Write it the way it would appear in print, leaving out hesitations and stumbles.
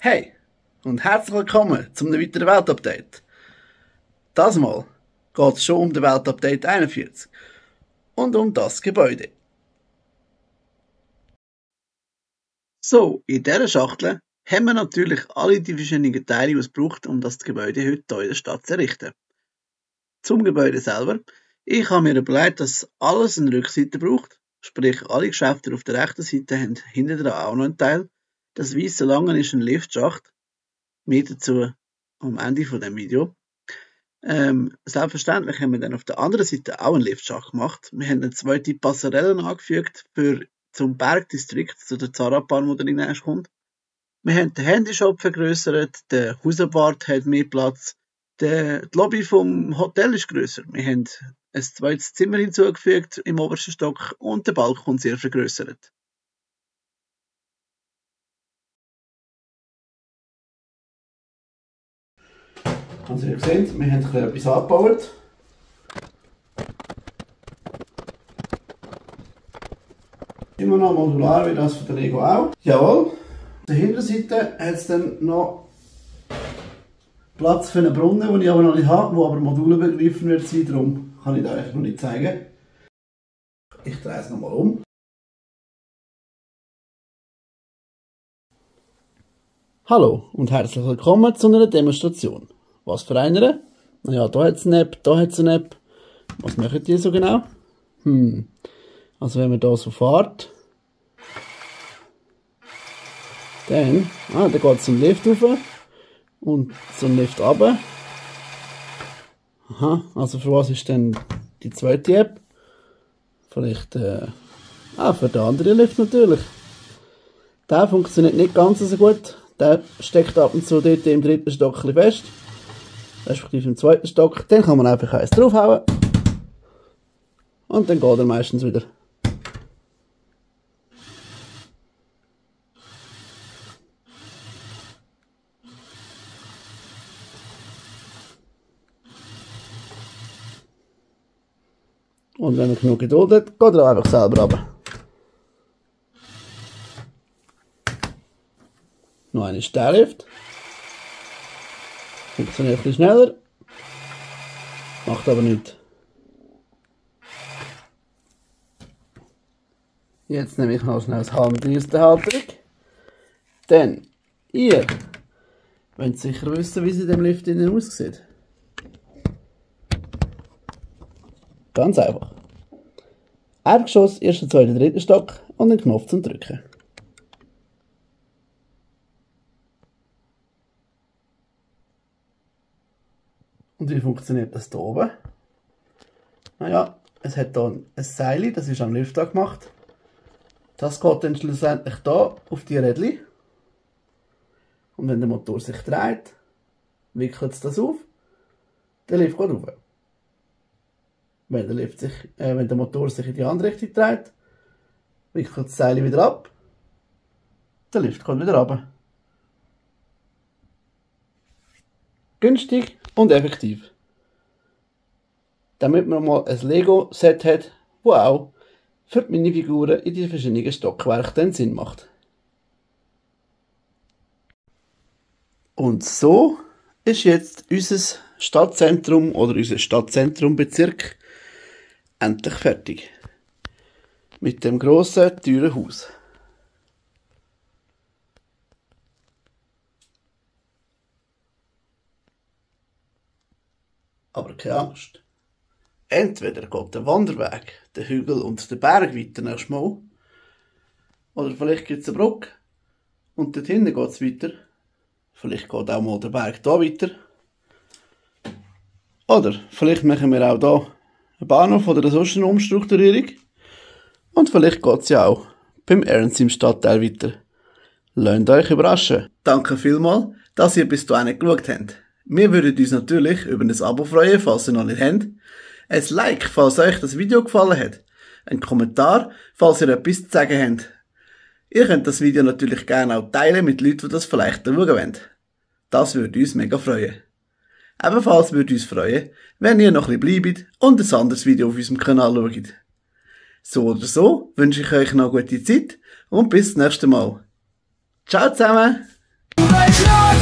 Hey und herzlich willkommen zum weiteren Weltupdate. Das Mal geht es schon um den Weltupdate 41 und um das Gebäude. So, in dieser Schachtel haben wir natürlich alle die verschiedenen Teile, die es braucht, um das Gebäude heute hier in der Stadt zu errichten. Zum Gebäude selber. Ich habe mir überlegt, dass alles eine Rückseite braucht, sprich alle Geschäfte auf der rechten Seite haben hinten dran auch noch einen Teil. Das weiße Lange ist ein Liftschacht. Mehr dazu am Ende von dem Video. Selbstverständlich haben wir dann auf der anderen Seite auch einen Liftschacht gemacht. Wir haben eine zweite Passerelle angefügt zum Bergdistrikt, zu der Zara-Bahn, die da hinein kommt. Wir haben den Handyshop vergrößert, der Hausabwart hat mehr Platz, die Lobby vom Hotel ist grösser. Wir haben ein zweites Zimmer hinzugefügt im obersten Stock und der Balkon sehr vergrößert. Also ihr seht, wir haben etwas angebaut. Immer noch modular wie das von der Lego auch. Jawohl. Auf der Hinterseite hat es dann noch Platz für einen Brunnen, den ich aber noch nicht habe, wo aber modulübergreifend wird sein, darum kann ich das euch noch nicht zeigen. Ich drehe es nochmal um. Hallo und herzlich willkommen zu einer Demonstration. Was für eine? Naja, da hat es eine App, da hat es eine App. Was machen die so genau? Also wenn man da so fährt, dann geht es zum Lift rauf und zum Lift runter. Aha, also für was ist denn die zweite App? Vielleicht für den anderen Lift natürlich. Der funktioniert nicht ganz so gut. Der steckt ab und zu dort im dritten Stock ein bisschen fest. Respektive im zweiten Stock. Dann kann man einfach eins draufhauen. Und dann geht er meistens wieder. Und wenn man genug Geduld hat, geht er einfach selber runter. Noch eine Stairlift. Funktioniert ein bisschen schneller. Macht aber nichts. Jetzt nehme ich noch schnell das Handel aus der Halterung. Denn ihr wollt sicher wissen, wie es in dem Lift innen aussieht. Ganz einfach. Erdgeschoss, erster, zweiter, dritter Stock und einen Knopf zum Drücken. Und wie funktioniert das hier oben? Naja, es hat hier ein Seil, das ist am Lift gemacht. Das geht dann schlussendlich hier auf die Rädchen. Und wenn der Motor sich dreht, wickelt es das auf, der Lift geht rauf. Wenn der Motor sich in die andere Richtung dreht, wickelt das Seil wieder ab, der Lift geht wieder runter. Günstig und effektiv. Damit man mal ein Lego-Set hat, das auch für die Minifiguren in die verschiedenen Stockwerke dann Sinn macht. Und so ist jetzt unser Stadtzentrum oder unser Stadtzentrumbezirk endlich fertig. Mit dem grossen, teuren Haus. Aber keine Angst. Entweder geht der Wanderweg, der Hügel und der Berg weiter nächstes Mal. Oder vielleicht gibt es eine Brücke. Und dort hinten geht es weiter. Vielleicht geht auch mal der Berg hier weiter. Oder vielleicht machen wir auch hier einen Bahnhof oder sonst eine Umstrukturierung. Und vielleicht geht es ja auch beim Ernst im Stadtteil weiter. Lasst euch überraschen. Danke vielmals, dass ihr bis hierhin geschaut habt. Wir würden uns natürlich über ein Abo freuen, falls ihr noch nicht habt. Ein Like, falls euch das Video gefallen hat. Ein Kommentar, falls ihr etwas zu sagen habt. Ihr könnt das Video natürlich gerne auch teilen mit Leuten, die das vielleicht schauen wollen. Das würde uns mega freuen. Ebenfalls würde uns freuen, wenn ihr noch ein bisschen bleibt und ein anderes Video auf unserem Kanal schaut. So oder so wünsche ich euch noch eine gute Zeit und bis zum nächsten Mal. Ciao zusammen! Like